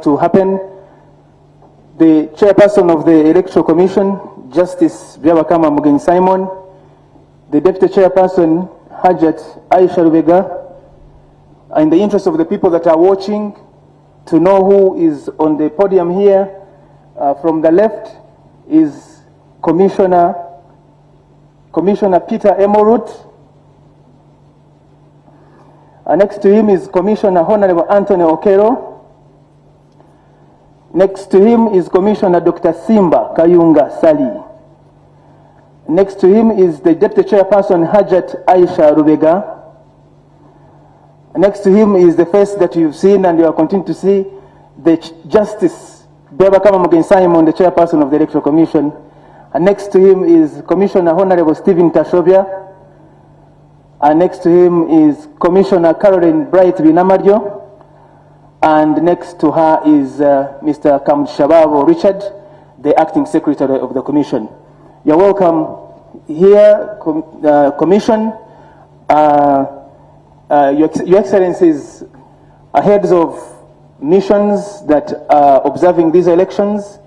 to happen. The chairperson of the Electoral Commission, Justice Byabakama Mugenyi Simon, the deputy chairperson, Hajat Aisha Rubega, in the interest of the people that are watching, to know who is on the podium here, from the left is Commissioner Peter Emorut. Next to him is Commissioner Honorable Anthony Okero. Next to him is Commissioner Dr. Simba Kayunga Sali. Next to him is the Deputy Chairperson Hajat Aisha Rubega. Next to him is the face that you've seen and you are continuing to see, the Justice Byabakama Mugenyi Simon, the Chairperson of the Electoral Commission. And next to him is Commissioner Honorable Stephen Tashobia. And next to him is Commissioner Caroline Bright Binamarjo. And next to her is Mr. Kamshababo Richard, the Acting Secretary of the Commission. You're welcome here, Commission. Your Excellencies, heads of missions that are observing these elections,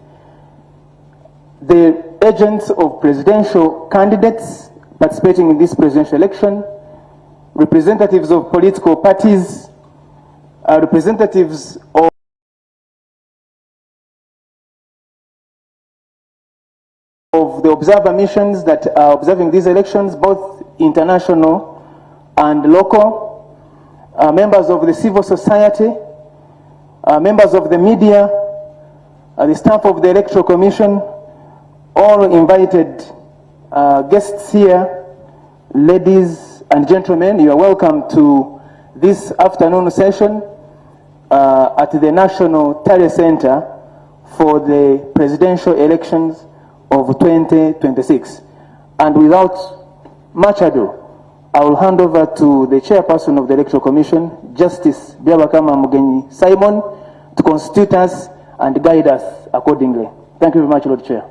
the agents of presidential candidates participating in this presidential election, representatives of political parties, representatives of the observer missions that are observing these elections, both international and local, members of the civil society, members of the media, the staff of the Electoral Commission, all invited guests here, ladies and gentlemen, you are welcome to this afternoon session at the National Tally Center for the presidential elections of 2026. And without much ado, I will hand over to the chairperson of the Electoral Commission, Justice Byabakama Mugenyi Simon, to constitute us and guide us accordingly. Thank you very much, Lord Chair.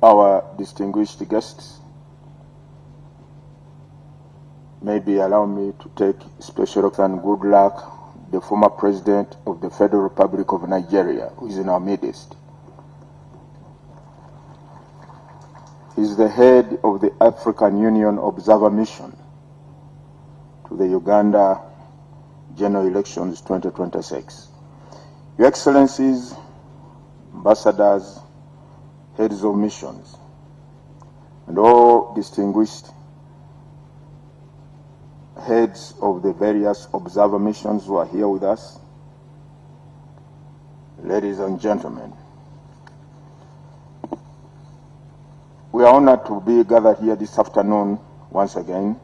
Our distinguished guests, maybe allow me to take special and good luck the former President of the Federal Republic of Nigeria, who is in our midst. He is the head of the African Union Observer Mission to the Uganda General Elections 2026. Your Excellencies, Ambassadors, heads of missions, and all distinguished heads of the various observer missions who are here with us, ladies and gentlemen, we are honored to be gathered here this afternoon once again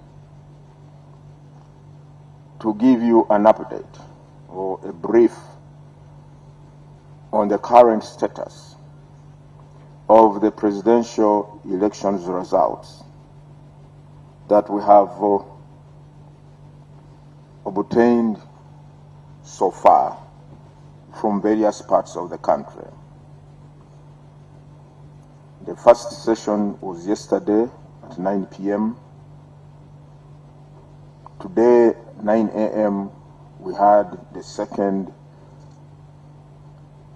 to give you an update or a brief on the current status of the presidential elections results that we have obtained so far from various parts of the country. The first session was yesterday at 9 p.m. Today, 9 a.m., we had the second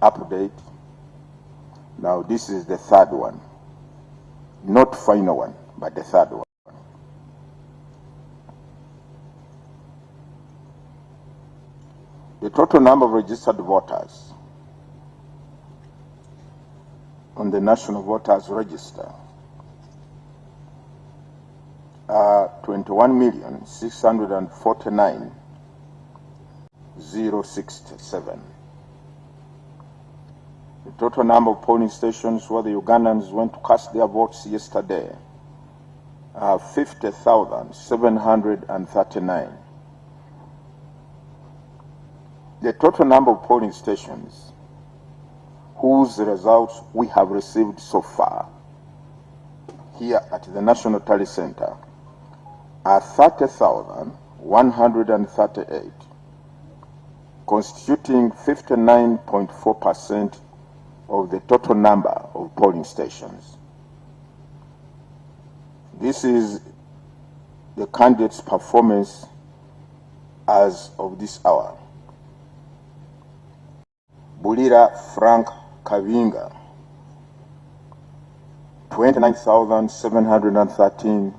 update. Now, this is the third one. Not final one, but the third one. The total number of registered voters on the National Voters Register are 21,649,000 067. The total number of polling stations where the Ugandans went to cast their votes yesterday are 50,739. The total number of polling stations whose results we have received so far here at the National Tally Center are 30,138, constituting 59.4% of the total number of polling stations. This is the candidate's performance as of this hour. Bulira Frank Kavinga, 29,713,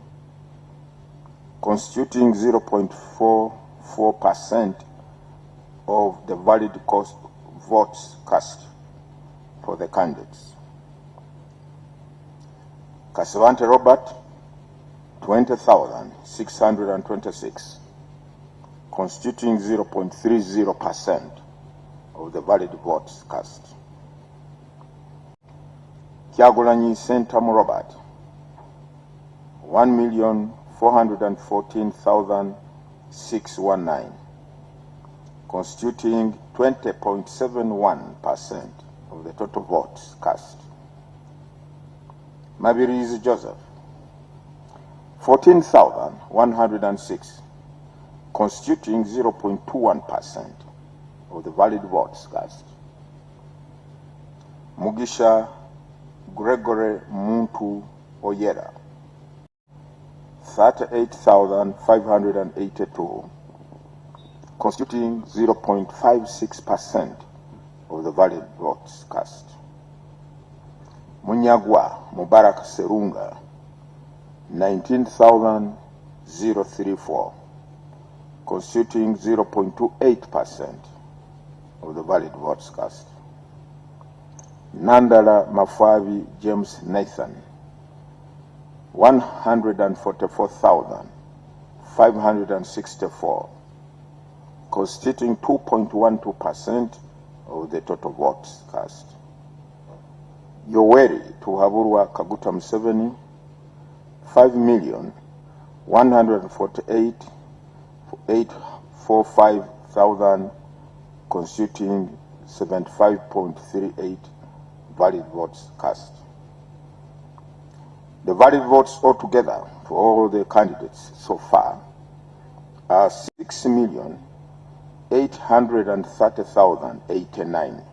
constituting 0.44% of the valid votes cast for the candidates. Kasavante Robert, 20,626, constituting 0.30% of the valid votes cast. Kyagulanyi Sentamu Robert, 1,414,619, constituting 20.71% of the total votes cast. Mabirizi Joseph, 14,106, constituting 0.21% of the valid votes cast. Mugisha Gregory Muntu Oyera, 38,582, constituting 0.56% of the valid votes cast. Munyagwa Mubarak Serunga, 19,034, constituting 0.28% of the valid votes cast. Nandala Mafavi James Nathan, 144,564, constituting 2.12% of the total votes cast. Yoweri Tuhaburwa Kaguta Museveni, 5,148,845,000, constituting 75.38 valid votes cast. The valid votes altogether for all the candidates so far are 60,830,089.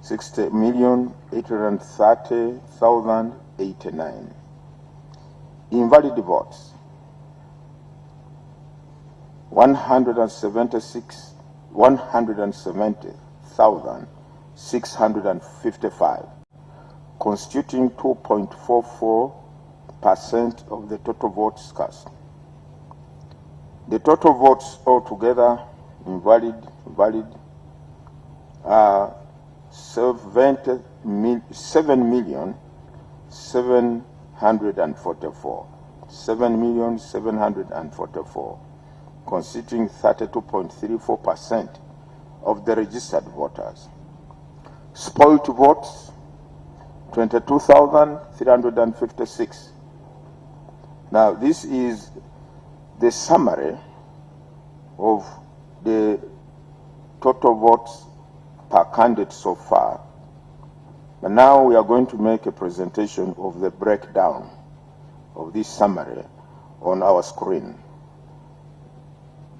60,830,089. Invalid votes 170,655, constituting 2.44% of the total votes cast. The total votes altogether valid are 7,744, constituting 32.34% of the registered voters. Spoiled votes 22,356. Now this is the summary of the total votes per candidate so far. But now we are going to make a presentation of the breakdown of this summary on our screen.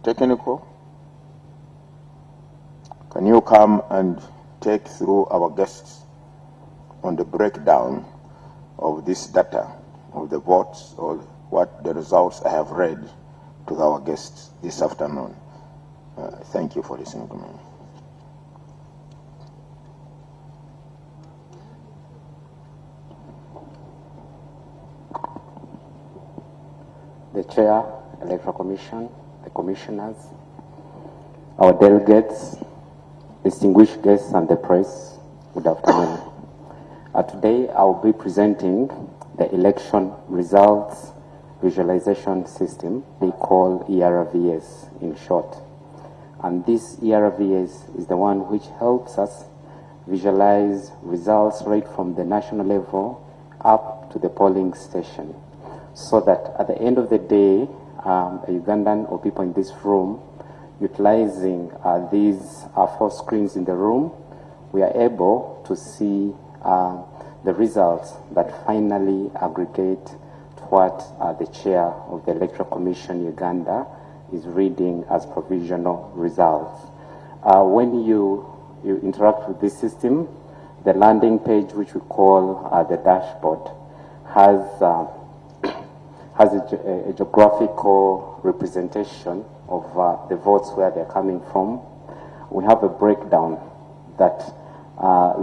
Technical, can you come and take through our guests on the breakdown of this data, of the votes, or what the results I have read to our guests this afternoon? Thank you for listening to me. The Chair, Electoral Commission, the Commissioners, our delegates, distinguished guests and the press, good afternoon. Today I will be presenting the election results visualization system we call ERVS in short. And this ERVS is the one which helps us visualize results right from the national level up to the polling station, so that at the end of the day, a Ugandan or people in this room, utilizing these 4 screens in the room, we are able to see the results that finally aggregate to what the chair of the Electoral Commission Uganda is reading as provisional results. When you interact with this system, the landing page, which we call the dashboard, has a geographical representation of the votes, where they're coming from. We have a breakdown that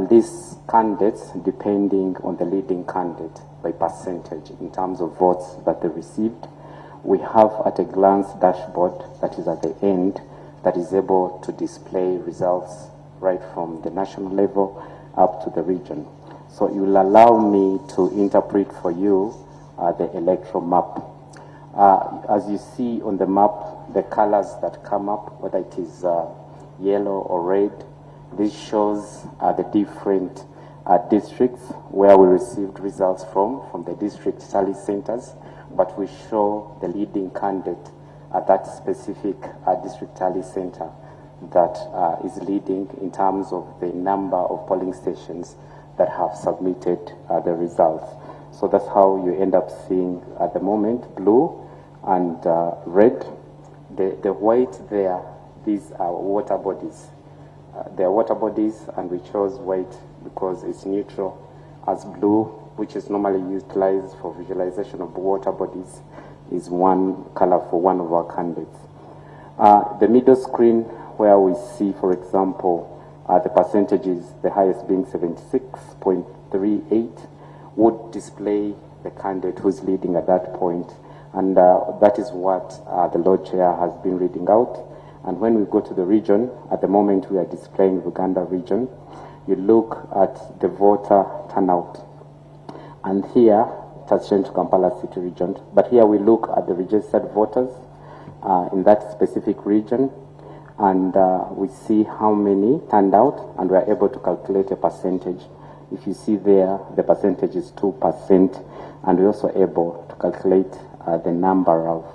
lists candidates depending on the leading candidate by percentage in terms of votes that they received. We have at a glance dashboard that is at the end that is able to display results right from the national level up to the region. So it will allow me to interpret for you the electoral map. As you see on the map, the colors that come up, whether it is yellow or red, this shows the different districts where we received results from the district tally centers, but we show the leading candidate at that specific district tally center that is leading in terms of the number of polling stations that have submitted the results. So that's how you end up seeing at the moment blue and red. The white there, these are water bodies. They are water bodies, and we chose white because it's neutral, as blue, which is normally utilized for visualization of water bodies, is one color for one of our candidates. The middle screen, where we see, for example, the percentages, the highest being 76.38, would display the candidate who's leading at that point. And that is what the Lord Chair has been reading out. And when we go to the region, at the moment we are displaying Uganda region, you look at the voter turnout. And here, it has changed to Kampala City region. But here we look at the registered voters in that specific region. And we see how many turned out, and we are able to calculate a percentage. If you see there, the percentage is 2%, and we're also able to calculate the number of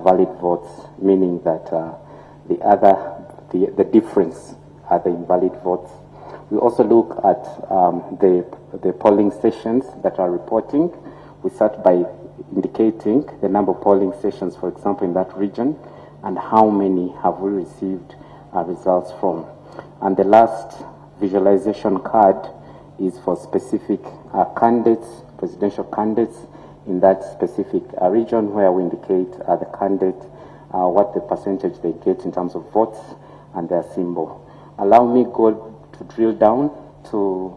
valid votes, meaning that the difference are the invalid votes. We also look at the polling stations that are reporting. We start by indicating the number of polling stations, for example, in that region, and how many have we received results from. And the last visualization card is for specific candidates, presidential candidates in that specific region, where we indicate the candidate, what the percentage they get in terms of votes and their symbol. Allow me to drill down to,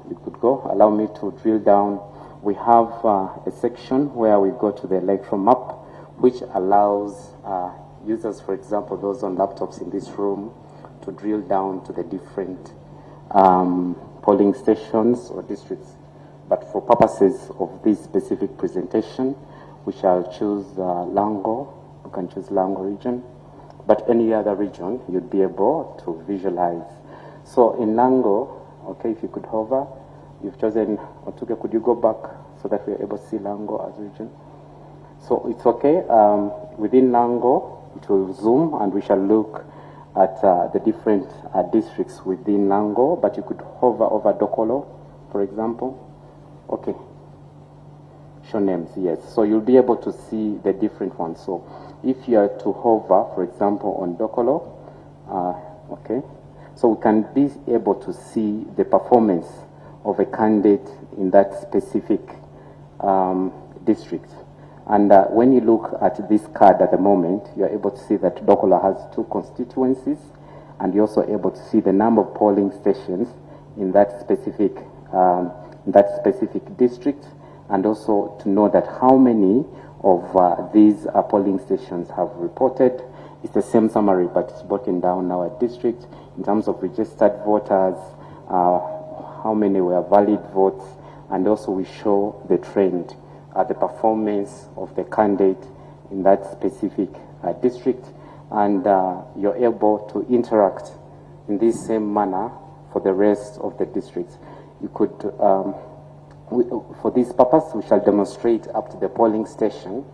you could go, allow me to drill down. We have a section where we go to the electoral map, which allows users, for example, those on laptops in this room, to drill down to the different polling stations or districts. But for purposes of this specific presentation, we shall choose Lango. You can choose Lango region, but any other region you'd be able to visualize. So in Lango, okay, if you could hover, you've chosen Otuge. Could you go back so that we're able to see Lango as region? So it's okay. Within Lango, it will zoom, and we shall look at the different districts within Lango, but you could hover over Dokolo, for example. Okay. Show names, yes. So you'll be able to see the different ones. So if you are to hover, for example, on Dokolo, okay, so we can be able to see the performance of a candidate in that specific district. And when you look at this card at the moment, you're able to see that Dokolo has 2 constituencies, and you're also able to see the number of polling stations in that specific district, and also to know that how many of these polling stations have reported. It's the same summary, but it's broken down now at district in terms of registered voters, how many were valid votes, and also we show the trend, the performance of the candidate in that specific district, and you're able to interact in this same manner for the rest of the districts. You could, for this purpose, we shall demonstrate up to the polling station.